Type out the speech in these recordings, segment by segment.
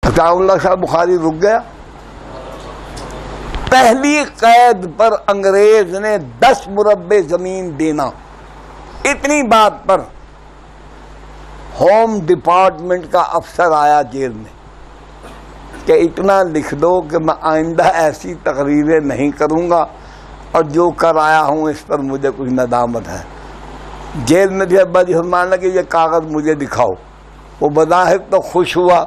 عطاء اللہ صاحب بخاری رک گیا. پہلی قید پر انگریز نے 10 مربع زمین دینا. اتنی بات پر ہوم ڈپارٹمنٹ کا افسر آیا جیل میں کہ اتنا لکھ دو کہ میں آئندہ ایسی تقریریں نہیں کروں گا اور جو کر آیا ہوں اس پر مجھے کچھ ندامت ہے. جیل میں بھی ابا جی فرمانے لگے یہ کاغذ مجھے دکھاؤ. وہ بظاہر تو خوش ہوا.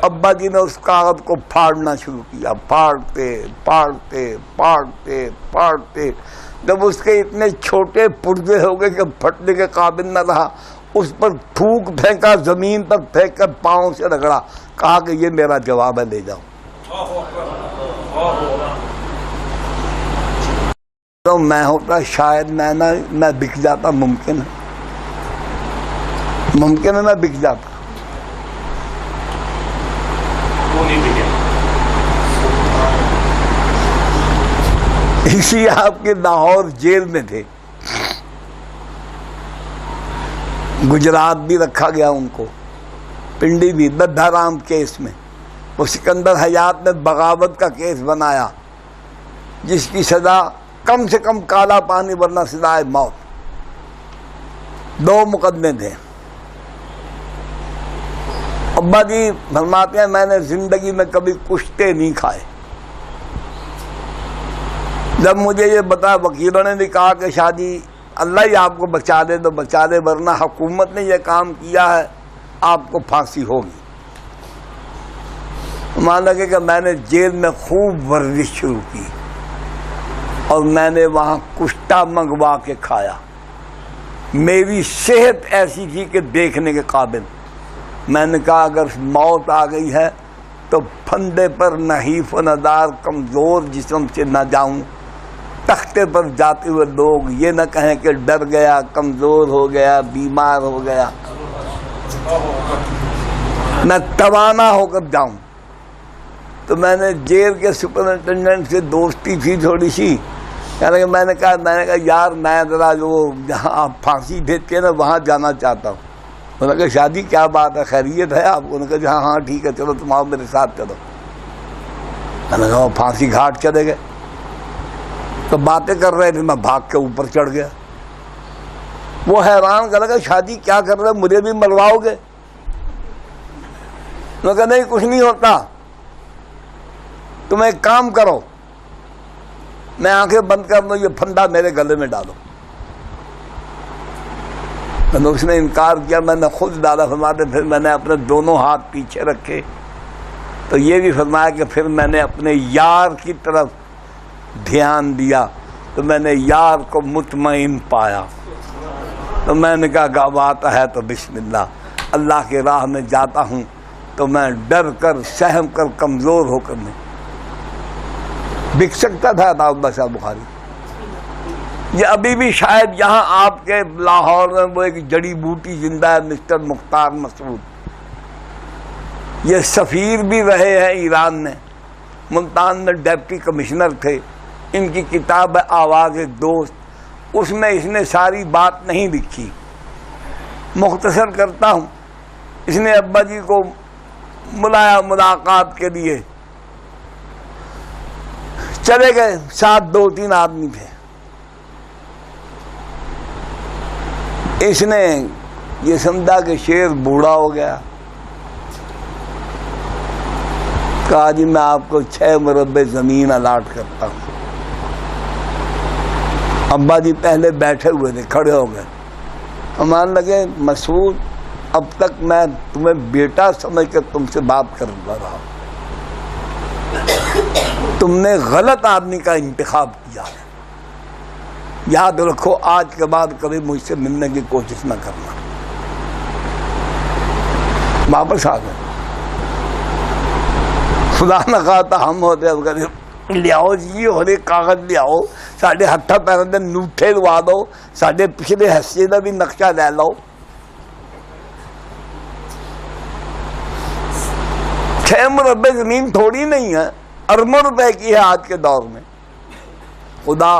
ابا جی نے اس کاغذ کو پھاڑنا شروع کیا. پھاڑتے پھاڑتے پھاڑتے پھاڑتے جب اس کے اتنے چھوٹے پرزے ہو گئے کہ پھٹنے کے قابل نہ رہا, اس پر تھوک پھینکا, زمین پر پھینک کر پاؤں سے رگڑا, کہا کہ یہ میرا جواب ہے, لے جاؤ. تو میں ہوتا شاید میں بک جاتا. ممکن ہے میں بک جاتا. اسی آپ کے لاہور جیل میں تھے. گجرات بھی رکھا گیا ان کو, پنڈی بھی, ددھا رام کیس میں. وہ سکندر حیات نے بغاوت کا کیس بنایا جس کی سزا کم سے کم کالا پانی ورنہ سزائے موت. 2 مقدمے تھے. ابا جی فرماتے ہیں میں نے زندگی میں کبھی کشتے نہیں کھائے. جب مجھے یہ بتا, وکیلوں نے بھی کہا کہ شاہ جی اللہ ہی آپ کو بچا دے تو بچا دے, ورنہ حکومت نے یہ کام کیا ہے آپ کو پھانسی ہوگی. مان لگے کہ میں نے جیل میں خوب ورزش شروع کی اور میں نے وہاں کشتہ منگوا کے کھایا. میری صحت ایسی تھی کہ دیکھنے کے قابل. میں نے کہا اگر موت آ گئی ہے تو پھندے پر نحیف و ندار کمزور جسم سے نہ جاؤں. تختے پر جاتے ہوئے لوگ یہ نہ کہیں کہ ڈر گیا, کمزور ہو گیا, بیمار ہو گیا. میں توانا ہو کر جاؤں. تو میں نے جیل کے سپرنٹینڈنٹ سے دوستی تھی تھوڑی سی. یعنی کہ میں نے کہا یار میں ذرا جو جہاں آپ پھانسی بھیجتے ہیں نا وہاں جانا چاہتا ہوں. انہوں نے کہا شادی کیا بات ہے, خیریت ہے آپ کو؟ انہوں نے کہا ہاں ٹھیک ہے چلو تم آؤ میرے ساتھ چلو. میں نے کہا وہ پھانسی گھاٹ چلے گئے. تو باتیں کر رہے تھے, میں بھاگ کے اوپر چڑھ گیا. وہ حیران کر لگا شادی کیا کر رہے, مجھے بھی مرواؤ گے؟ انہوں نے کہا نہیں کچھ نہیں ہوتا, تم ایک کام کرو, میں آنکھیں بند کر لوں, یہ پھندا میرے گلے میں ڈالو. اس نے انکار کیا, میں نے خود ڈالا. فرماتے پھر میں نے اپنے دونوں ہاتھ پیچھے رکھے تو یہ بھی فرمایا کہ پھر میں نے اپنے یار کی طرف دھیان دیا تو میں نے یار کو مطمئن پایا. تو میں نے کہا گوات ہے تو بسم اللہ, اللہ کی راہ میں جاتا ہوں تو میں ڈر کر سہم کر کمزور ہو کر نہیں بک سکتا تھا. عطاء اللہ صاحب بخاری یہ ابھی بھی شاید یہاں آپ کے لاہور میں وہ ایک جڑی بوٹی زندہ ہے, مسٹر مختار مسعود. یہ سفیر بھی رہے ہیں ایران میں, ملتان میں ڈپٹی کمشنر تھے. ان کی کتاب ہے آواز دوست, اس میں اس نے ساری بات نہیں لکھی, مختصر کرتا ہوں. اس نے ابا جی کو بلایا ملاقات کے لیے, چلے گئے. ساتھ 2-3 آدمی تھے. اس نے یہ سمجھا کہ شیر بوڑھا ہو گیا. کہا جی میں آپ کو 6 مربع زمین الاٹ کرتا ہوں. ابا جی پہلے بیٹھے ہوئے تھے, کھڑے ہو گئے. مان لگے مسعود اب تک میں تمہیں بیٹا سمجھ کر تم سے بات کر رہا ہوں, تم نے غلط آدمی کا انتخاب کیا ہے. یاد رکھو آج کے بعد کبھی مجھ سے ملنے کی کوشش نہ کرنا. واپس آ گئے. خدا نہ خواستہ ہم ہوتے لیاؤ جی ہونے کاغذ لیاؤ, ساڈے ہاتھاں پیراں دے نوٹھے لوا دو, ساڈے پچھلے حصے کا بھی نقشہ لے لو. 6 مربع زمین تھوڑی نہیں ہے, اربوں روپے کی ہے آج کے دور میں. خدا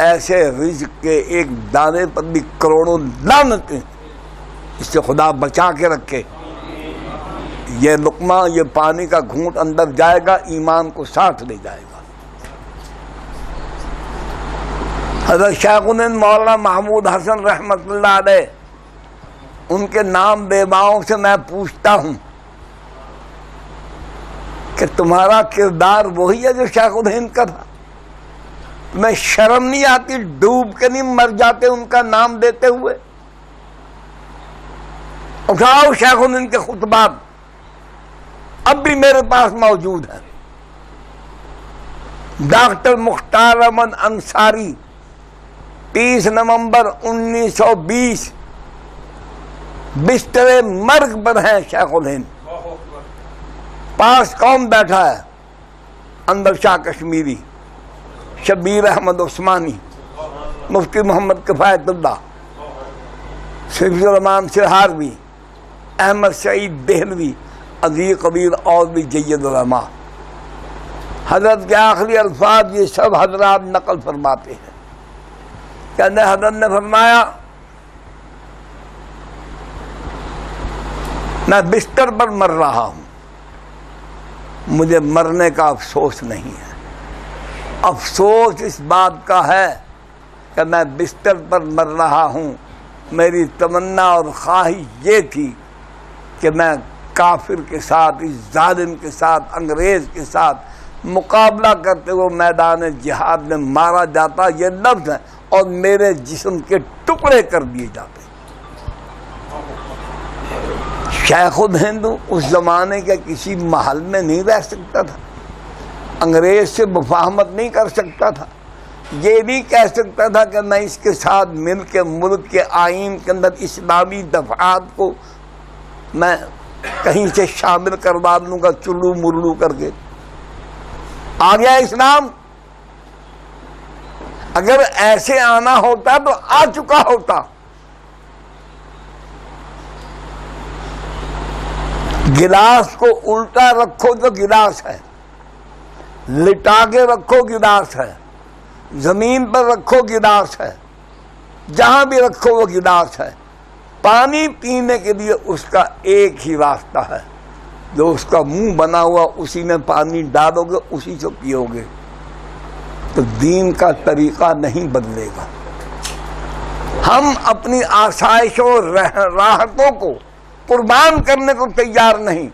ایسے رزق کے ایک دانے پر بھی کروڑوں لعنتیں, اس سے خدا بچا کے رکھے. یہ لقمہ، یہ پانی کا گھونٹ اندر جائے گا، ایمان کو ساتھ لے جائے گا۔ حضرت شیخ الہند مولانا محمود حسن رحمۃ اللہ علیہ، ان کے نام بیواؤں سے میں پوچھتا ہوں کہ تمہارا کردار وہی ہے جو شیخ الہند کا تھا؟ تمہیں شرم نہیں آتی؟ ڈوب کے نہیں مر جاتے ان کا نام دیتے ہوئے؟ اٹھاؤ شیخ الہند کے خطبات، اب بھی میرے پاس موجود ہیں۔ ڈاکٹر مختار احمد انصاری، 30 نومبر 1920، بستر مرگ پر ہیں شیخ الہند، پاس کون بیٹھا ہے؟ انور شاہ کشمیری، شبیر احمد عثمانی، مفتی محمد کفایت اللہ، حفیظ الرحمان سہاروی، احمد سعید دہلوی، عزیز قبیر اور بھی جید علماء۔ حضرت کے آخری الفاظ یہ سب حضرات نقل فرماتے ہیں۔ کہتے ہیں حضرت نے فرمایا، میں بستر پر مر رہا ہوں، مجھے مرنے کا افسوس نہیں ہے، افسوس اس بات کا ہے کہ میں بستر پر مر رہا ہوں، میری تمنا اور خواہش یہ تھی کہ میں کافر کے ساتھ، اس ظالم کے ساتھ، انگریز کے ساتھ مقابلہ کرتے ہوئے میدان جہاد میں مارا جاتا، یہ لفظ ہے، اور میرے جسم کے ٹکڑے کر دیے جاتے۔ شیخ الہند اس زمانے کے کسی محل میں نہیں رہ سکتا تھا، انگریز سے مفاہمت نہیں کر سکتا تھا، یہ نہیں کہہ سکتا تھا کہ میں اس کے ساتھ مل کے ملک کے آئین کے اندر اسلامی دفعات کو میں کہیں سے شامل کروا لوں گا چلو مرلو کر کے۔ آ گیا اسلام، اگر ایسے آنا ہوتا تو آ چکا ہوتا۔ گلاس کو الٹا رکھو تو گلاس ہے، لٹا کے رکھو گلاس ہے، زمین پر رکھو گلاس ہے، جہاں بھی رکھو وہ گلاس ہے۔ پانی پینے کے لیے اس کا ایک ہی راستہ ہے، جو اس کا منہ بنا ہوا اسی میں پانی ڈالو گے، اسی سے پیو گے۔ تو دین کا طریقہ نہیں بدلے گا۔ ہم اپنی آسائشوں اور راحتوں کو قربان کرنے کو تیار نہیں۔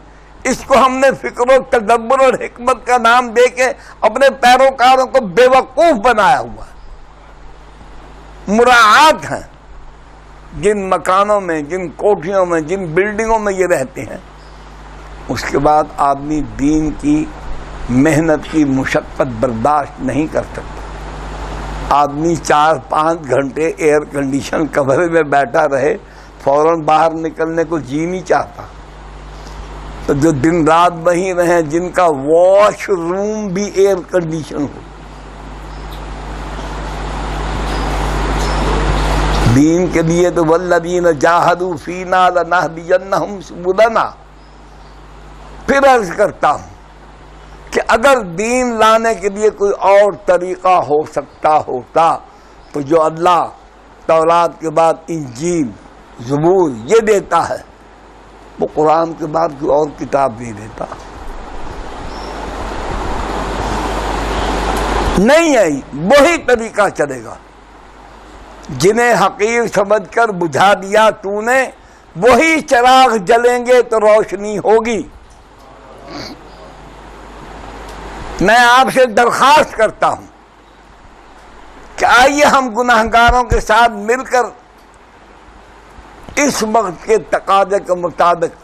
اس کو ہم نے فکر و تدبر اور حکمت کا نام دے کے اپنے پیروکاروں کو بے وقوف بنایا ہوا ہے۔ مراعات ہیں، جن مکانوں میں، جن کوٹھیوں میں، جن بلڈنگوں میں یہ رہتے ہیں، اس کے بعد آدمی دین کی محنت کی مشقت برداشت نہیں کر سکتا۔ آدمی 4-5 گھنٹے ایئر کنڈیشن کمرے میں بیٹھا رہے، فوراً باہر نکلنے کو جی نہیں چاہتا۔ تو جو دن رات وہیں رہیں، جن کا واش روم بھی ایئر کنڈیشن ہو، دین کے لیے تو والذین جاہدوا فینا لنہدینہم سبلنا۔ پھر عرض کرتا ہوں کہ اگر دین لانے کے لیے کوئی اور طریقہ ہو سکتا ہوتا تو جو اللہ تورات کے بعد انجیل، زبور یہ دیتا ہے، وہ قرآن کے بعد کوئی اور کتاب نہیں دیتا۔ نہیں ہے، وہی طریقہ چلے گا۔ جنہیں حقیر سمجھ کر بجھا دیا تو نے، وہی چراغ جلیں گے تو روشنی ہوگی۔ میں آپ سے درخواست کرتا ہوں کہ آئیے ہم گناہگاروں کے ساتھ مل کر اس وقت کے تقاضے کے مطابق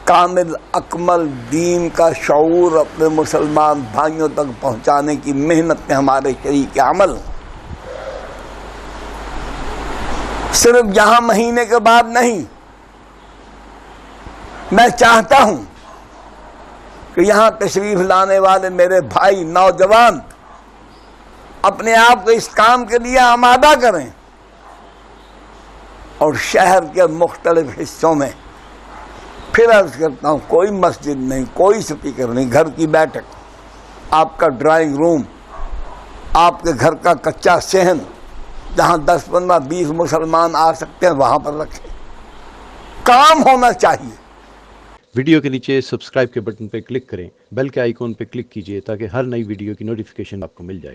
کامل اکمل دین کا شعور اپنے مسلمان بھائیوں تک پہنچانے کی محنت میں ہمارے شریک عمل ہوں۔ صرف یہاں مہینے کے بعد نہیں، میں چاہتا ہوں کہ یہاں تشریف لانے والے میرے بھائی نوجوان اپنے آپ کو اس کام کے لیے آمادہ کریں، اور شہر کے مختلف حصوں میں، پھر عرض کرتا ہوں، کوئی مسجد نہیں، کوئی سپیکر نہیں، گھر کی بیٹھک، آپ کا ڈرائنگ روم، آپ کے گھر کا کچا صحن، جہاں 10, 15, 20 مسلمان آ سکتے ہیں، وہاں پر رکھیں۔ کام ہونا چاہیے۔ ویڈیو کے نیچے سبسکرائب کے بٹن پہ کلک کریں، بیل کے آئیکن پہ کلک کیجئے تاکہ ہر نئی ویڈیو کی نوٹیفیکیشن آپ کو مل جائے۔